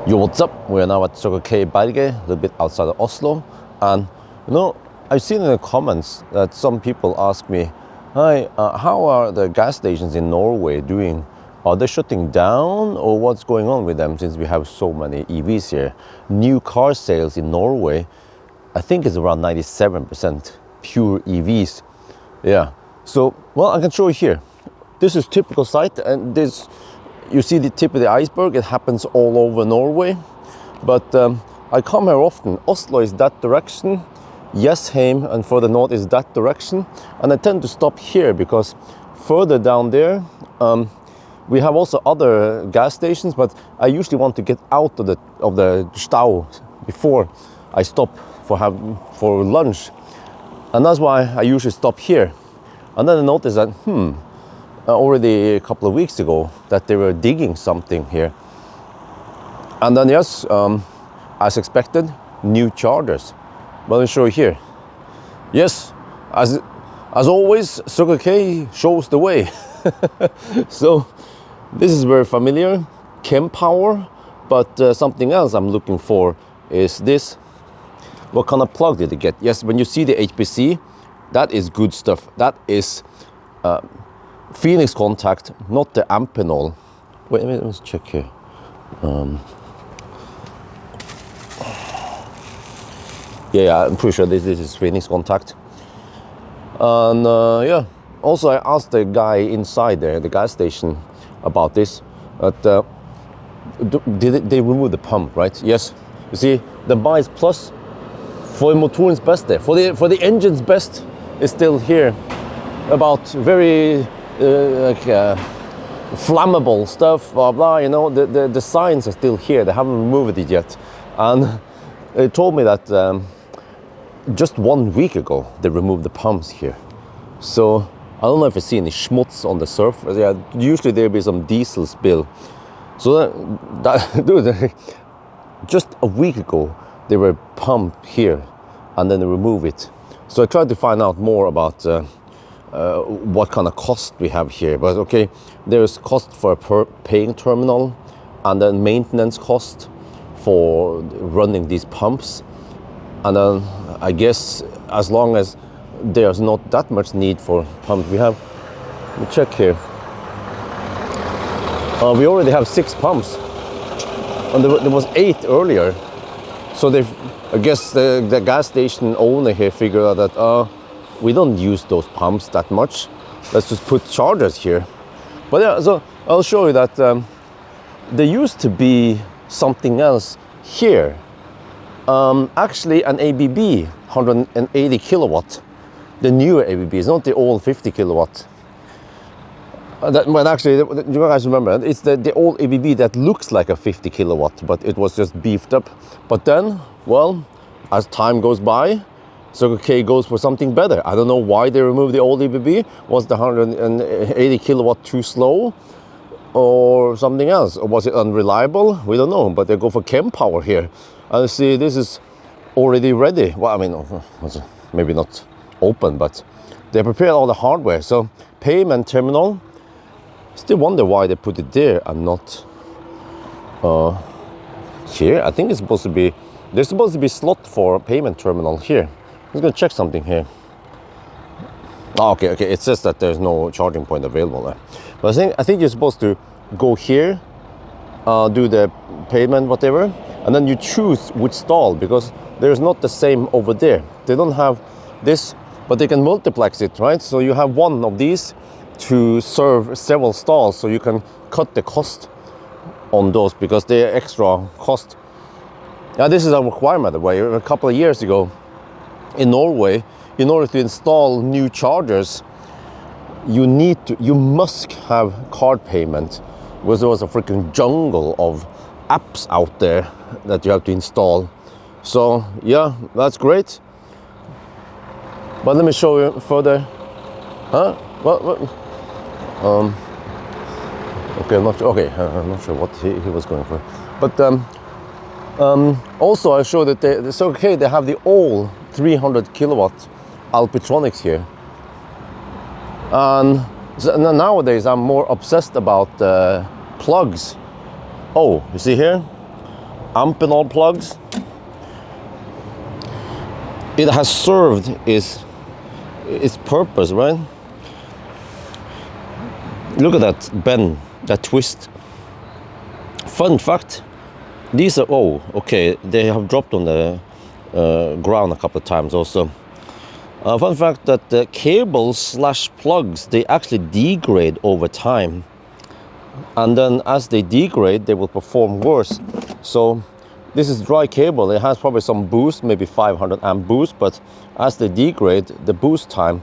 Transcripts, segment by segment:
Yo, what's up? We are now at K Berger, a little bit outside of Oslo. And you know, I've seen in the comments that some people ask me, hi, how are the gas stations in Norway doing? Are they shutting down or what's going on with them since we have so many EVs here? New car sales in Norway, I think it's around 97% pure EVs. Yeah, so, well, I can show you here. This is typical site, and this, you see the tip of the iceberg. It happens all over Norway, but I come here often. Oslo is that direction, Jessheim and further north is that direction, and I tend to stop here because further down there we have also other gas stations, but I usually want to get out of the stau before I stop for lunch, and that's why I usually stop here. And then I noticed that already a couple of weeks ago that they were digging something here. And then yes, as expected, new chargers. But let me show you here. Yes, as always, Circle K shows the way. So this is very familiar, Kempower, but something else I'm looking for is this. What kind of plug did it get? Yes, when you see the HPC, that is good stuff. That is Phoenix contact, not the Amphenol. Wait, let's check here. Yeah, I'm pretty sure this is Phoenix contact. And yeah, also I asked the guy inside there, the gas station, about this. But did they remove the pump, right? Yes. You see, the bias plus for motorens best there, for the engine's best is still here. About very flammable stuff, blah blah. You know, the signs are still here. They haven't removed it yet, and they told me that just 1 week ago they removed the pumps here. So I don't know if I see any schmutz on the surface. Yeah, usually there'll be some diesel spill. So dude, just a week ago they were pumped here, and then they remove it. So I tried to find out more about what kind of cost we have here, but okay, there's cost for a paying terminal, and then maintenance cost for running these pumps, and then I guess as long as there's not that much need for pumps, we have. Let me check here. We already have 6 pumps, and there was 8 earlier. So I guess the gas station owner here figured out that we don't use those pumps that much. Let's just put chargers here. But yeah, so I'll show you that there used to be something else here. Actually an ABB 180 kilowatt. The newer ABB, it's not the old 50 kilowatt. But actually, you guys remember, it's the old ABB that looks like a 50 kilowatt, but it was just beefed up. But then, well, as time goes by, Circle K goes for something better. I don't know why they removed the old ABB. Was the 180 kilowatt too slow or something else? Or was it unreliable? We don't know, but they go for Kempower here. And see, this is already ready. Well, I mean, maybe not open, but they prepared all the hardware. So payment terminal, still wonder why they put it there and not here. I think it's supposed to be, there's supposed to be slot for payment terminal here. I'm gonna check something here. Oh, okay, it says that there's no charging point available there. But I think you're supposed to go here, do the payment, whatever, and then you choose which stall, because there's not the same over there. They don't have this, but they can multiplex it, right? So you have one of these to serve several stalls, so you can cut the cost on those because they're extra cost. Now this is a requirement, by the way. A couple of years ago in Norway, in order to install new chargers, you must have card payment, because there was a freaking jungle of apps out there that you have to install. So yeah, that's great. But let me show you further. Huh? What? Okay, I'm not sure what he was going for. But also I showed that it's okay. They have the old 300 kilowatt Alpitronics here, and so nowadays I'm more obsessed about plugs. Oh, you see here, Amphenol plugs. It has served its purpose, right? Look at that bend, that twist. Fun fact, these are, oh, okay, they have dropped on the ground a couple of times also. Fun fact that the cables / plugs, they actually degrade over time. And then as they degrade, they will perform worse. So this is dry cable. It has probably some boost, maybe 500 amp boost, but as they degrade, the boost time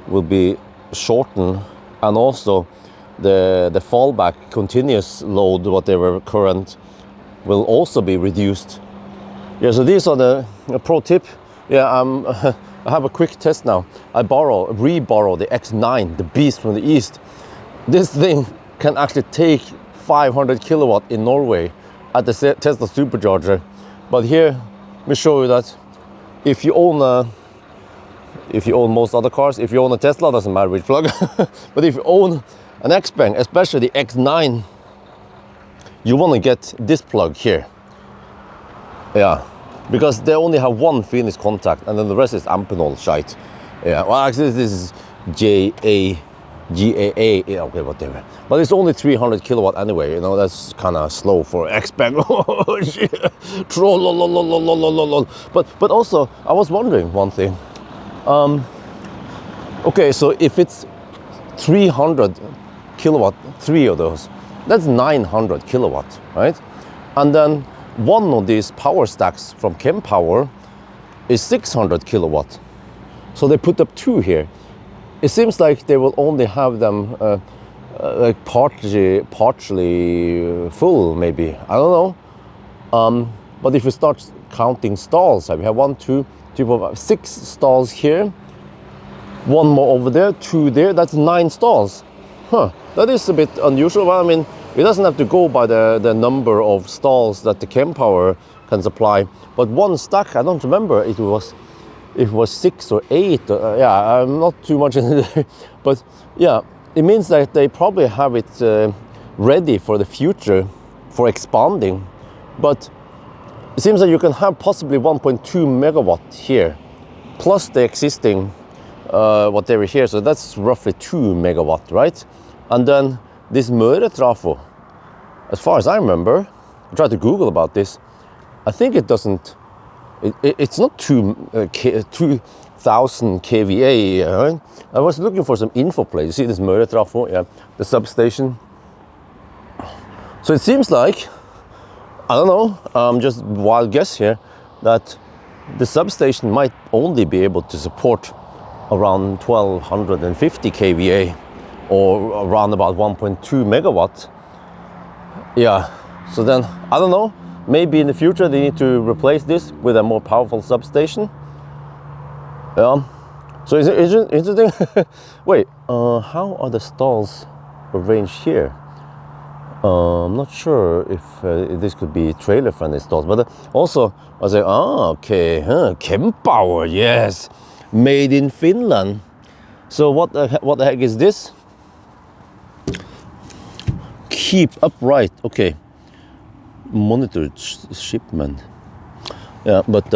will be shortened, and also the fallback continuous load, whatever current, will also be reduced. Yeah, so these are the pro tip. Yeah, I have a quick test now. I re-borrow the X9, the beast from the east. This thing can actually take 500 kilowatt in Norway at the Tesla supercharger. But here, let me show you that if you own most other cars, if you own a Tesla, doesn't matter which plug, but if you own an X-Bang, especially the X9, you want to get this plug here. Yeah, because they only have one Phoenix contact, and then the rest is Amphenol shite. Yeah, well, actually this is GAA, yeah, okay, whatever. But it's only 300 kilowatt anyway, you know, that's kind of slow for X-Bang. Oh, shit. But also, I was wondering one thing. Okay, so if it's 300 kilowatt, 3 of those, that's 900 kilowatt, right? And then one of these power stacks from Kempower is 600 kilowatt. So they put up 2 here. It seems like they will only have them like partially full, maybe. I don't know. But if you start counting stalls, we have 1, 2, 3, 4, 5, 6 stalls here. 1 more over there, 2 there. That's 9 stalls. Huh? That is a bit unusual. Well, I mean, it doesn't have to go by the number of stalls that the Kempower can supply. But one stack, I don't remember. It was 6 or 8. Yeah, I'm not too much in it. But yeah, it means that they probably have it ready for the future for expanding. But it seems that you can have possibly 1.2 megawatt here, plus the existing whatever here. So that's roughly 2 megawatt, right? And then this Møre-trafo, as far as I remember, I tried to Google about this. I think it doesn't. It's not 2,000 kVA. Right? I was looking for some info plate. You see this Møre-trafo, yeah, the substation. So it seems like, I don't know, just wild guess here, that the substation might only be able to support around 1250 kVA or around about 1.2 megawatt. Yeah, so then, I don't know, maybe in the future they need to replace this with a more powerful substation. Yeah, so it's interesting. Wait, how are the stalls arranged here? I'm not sure if this could be trailer-friendly stalls, but also I say, okay, Kempower, yes, made in Finland. So what the heck is this? Keep upright, okay. Monitored shipment. Yeah, but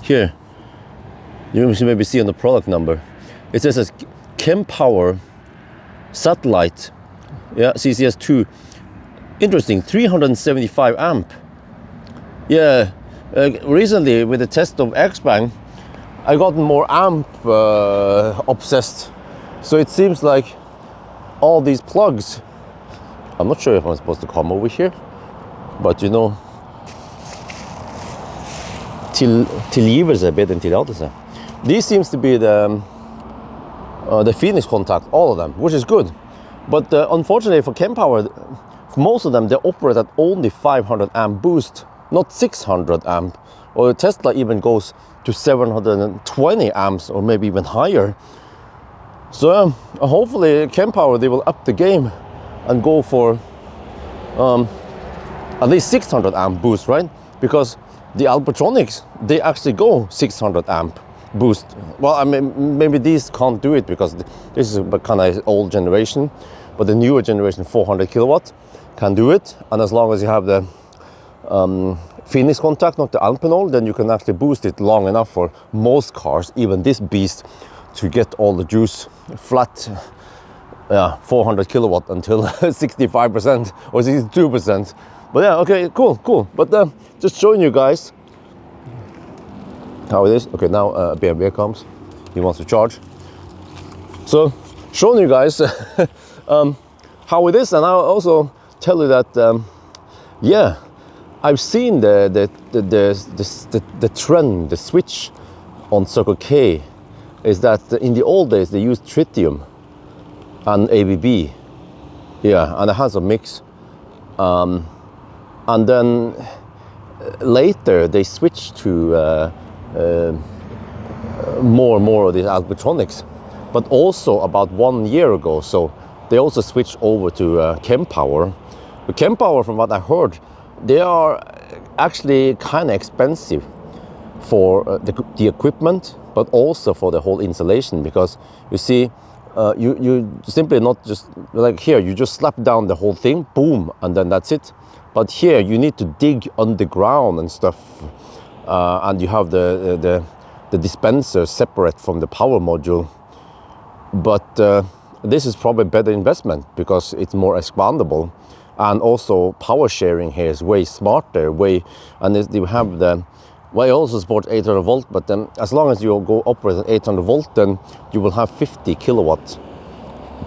here, you should maybe see on the product number, it says Kempower satellite, yeah, CCS2. Interesting, 375 amp. Yeah, recently with the test of X-Bang, I got more amp obsessed. So it seems like all these plugs, I'm not sure if I'm supposed to come over here, but you know, tilgivelse bedre enn tillatelse. These seems to be the Phoenix contact, all of them, which is good. But unfortunately for Kempower, most of them, they operate at only 500 amp boost, not 600 amp. Or Tesla even goes to 720 amps or maybe even higher. So hopefully Kempower, they will up the game and go for at least 600 amp boost, right? Because the Albertronics, they actually go 600 amp boost. Well, I mean, maybe these can't do it because this is a kind of old generation, but the newer generation, 400 kilowatt, can do it. And as long as you have the finish contact, not the alpenol, then you can actually boost it long enough for most cars, even this beast, to get all the juice flat. 400 kilowatt until 65% or 62%. But yeah, okay, cool. But just showing you guys how it is. Okay, now Bjørn comes. He wants to charge. So showing you guys how it is, and I'll also tell you that yeah, I've seen the trend, the switch on Circle K is that in the old days they used tritium and ABB, yeah, and it has a mix, and then later they switched to more and more of these algotronics. But also about 1 year ago, so they also switched over to Kempower. But Kempower, from what I heard, they are actually kind of expensive for the equipment, but also for the whole installation, because you see, you simply not just like here, you just slap down the whole thing, boom, and then that's it. But here you need to dig underground and stuff, and you have the dispenser separate from the power module. But this is probably better investment because it's more expandable, and also power sharing here is way smarter, and you have the, well, it also supports 800 volt, but then as long as you go operate at 800 volt, then you will have 50 kilowatt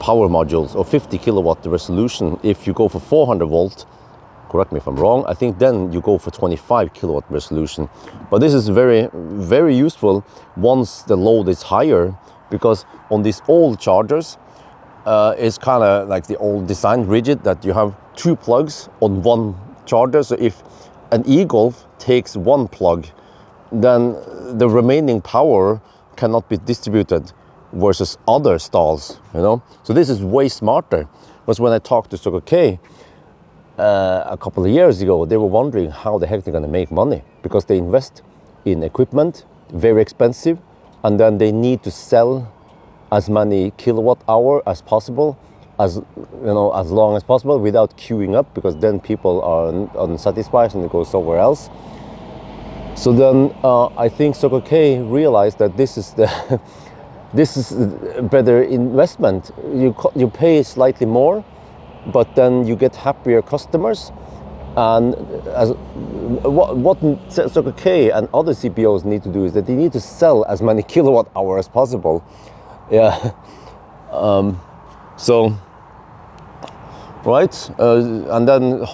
power modules or 50 kilowatt resolution. If you go for 400 volt, correct me if I'm wrong, I think then you go for 25 kilowatt resolution. But this is very, very useful once the load is higher, because on these old chargers, it's kind of like the old design, rigid, that you have 2 plugs on one charger. So if an e-Golf takes 1 plug, then the remaining power cannot be distributed versus other stalls, you know? So this is way smarter. Because when I talked to Circle K a couple of years ago, they were wondering how the heck they're gonna make money, because they invest in equipment, very expensive, and then they need to sell as many kilowatt hour as possible, as long as possible, without queuing up, because then people are unsatisfied and they go somewhere else. So then I think Circle K realized that this is a better investment. You pay slightly more, but then you get happier customers. And what Circle K and other CPOs need to do is that they need to sell as many kilowatt hour as possible. Yeah. So, right, and then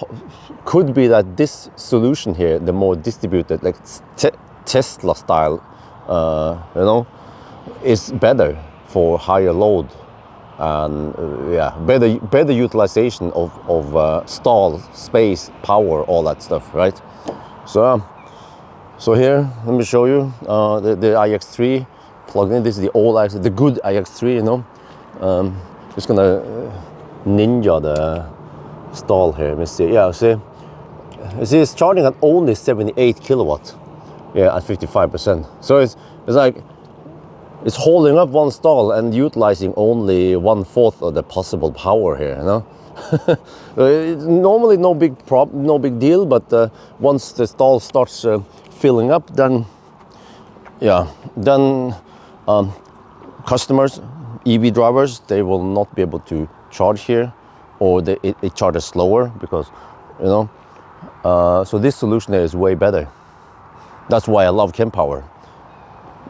could be that this solution here, the more distributed, like Tesla style, is better for higher load, and yeah, better utilization of stall space, power, all that stuff, right? So here, let me show you the iX3 plugged in. This is the old iX, the good iX3, you know. Just gonna ninja the stall here. Let me see. Yeah, see it's charging at only 78 kilowatt. Yeah, at 55%. So it's like it's holding up one stall and utilizing only 1/4 of the possible power here, you know. Normally no big deal, but once the stall starts filling up, then yeah, then customers, EV drivers, they will not be able to charge here, or it charges slower, because, you know, so this solution here is way better. That's why I love Kempower.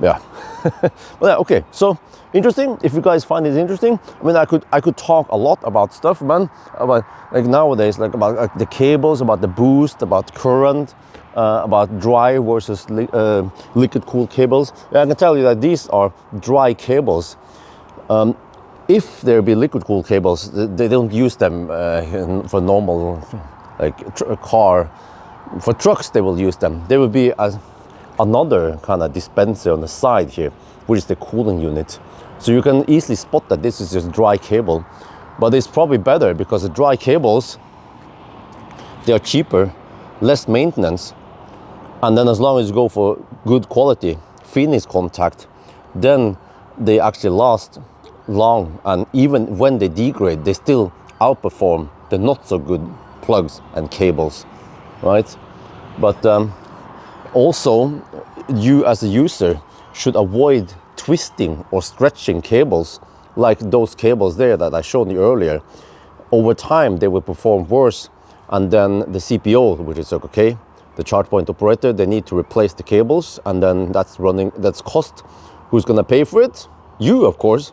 Yeah. But yeah, okay, so interesting. If you guys find it interesting, I mean, I could talk a lot about stuff, man, about like nowadays, like about like the cables, about the boost, about current, about dry versus liquid cooled cables. Yeah, I can tell you that these are dry cables. If there be liquid cooled cables, they don't use them for normal, like a car. For trucks, they will use them. They will be as another kind of dispenser on the side here, which is the cooling unit. So you can easily spot that this is just dry cable, but it's probably better because the dry cables, they are cheaper, less maintenance, and then as long as you go for good quality finish contact, then they actually last long, and even when they degrade, they still outperform the not so good plugs and cables, right? But also, you as a user should avoid twisting or stretching cables like those cables there that I showed you earlier. Over time, they will perform worse, and then the CPO, which is Circle K, the charge point operator, they need to replace the cables, and then that's cost. Who's gonna pay for it? You, of course.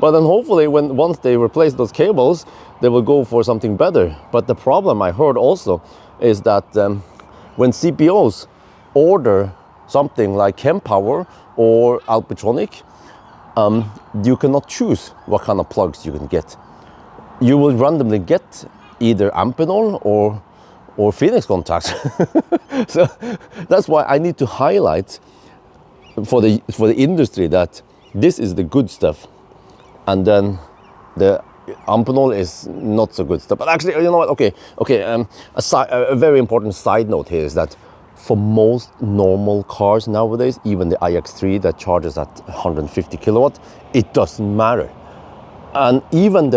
But then hopefully once they replace those cables, they will go for something better. But the problem I heard also is that when CPOs order something like Kempower or Elbilmek, you cannot choose what kind of plugs you can get. You will randomly get either Amphenol or Phoenix contacts. So that's why I need to highlight for the industry that this is the good stuff, and then the Amphenol is not so good stuff. But actually, you know what? Okay. A very important side note here is that for most normal cars nowadays, even the iX3 that charges at 150 kilowatt, it doesn't matter. And even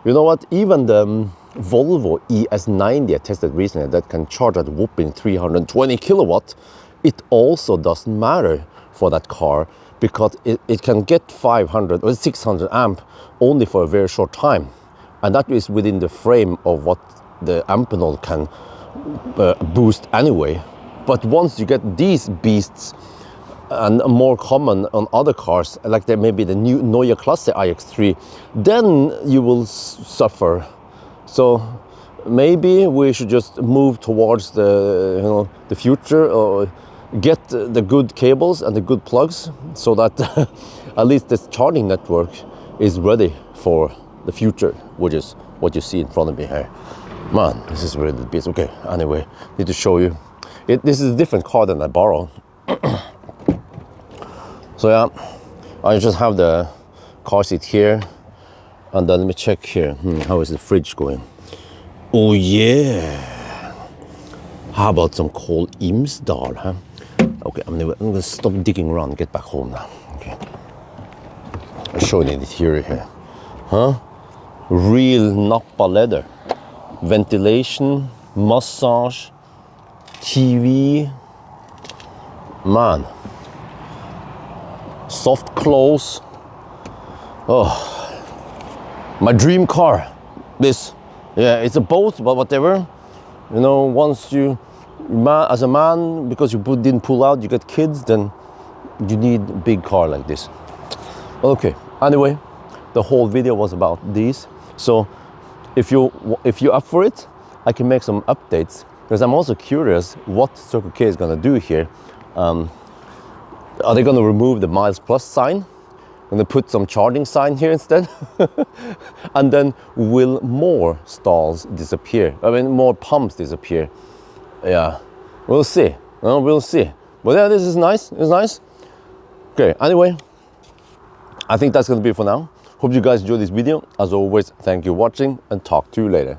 you know what? Even the Volvo ES90 I tested recently that can charge at whopping 320 kilowatt, it also doesn't matter for that car, because it can get 500 or 600 amp only for a very short time. And that is within the frame of what the Amphenol can boost anyway. But once you get these beasts, and more common on other cars, like maybe the new Neue Klasse iX3, then you will suffer. So maybe we should just move towards the future, or get the good cables and the good plugs, so that at least this charging network is ready for the future, which is what you see in front of me here. Man, this is really the beast. Okay, anyway, need to show you. This is a different car than I borrowed. So yeah, I just have the car seat here, and then let me check here. How is the fridge going? Oh yeah. How about some cold Imsdal, huh? Okay, I'm gonna stop digging around and get back home now. Okay. I'll show you the interior here. Huh? Real Nappa leather. Ventilation, massage, TV. Man. Soft clothes. Oh, my dream car. This. Yeah, it's a boat, but whatever. You know, once as a man, because you didn't pull out, you get kids, then you need a big car like this. Okay, anyway, the whole video was about these. So if you're up for it, I can make some updates, because I'm also curious what Circle K is gonna do here. Are they gonna remove the miles plus sign? Gonna put some charging sign here instead? And then will more stalls disappear? I mean, more pumps disappear? Yeah, we'll see. We'll see. But yeah, this is nice. It's nice. Okay, anyway, I think that's gonna be it for now. Hope you guys enjoyed this video. As always, thank you for watching, and talk to you later.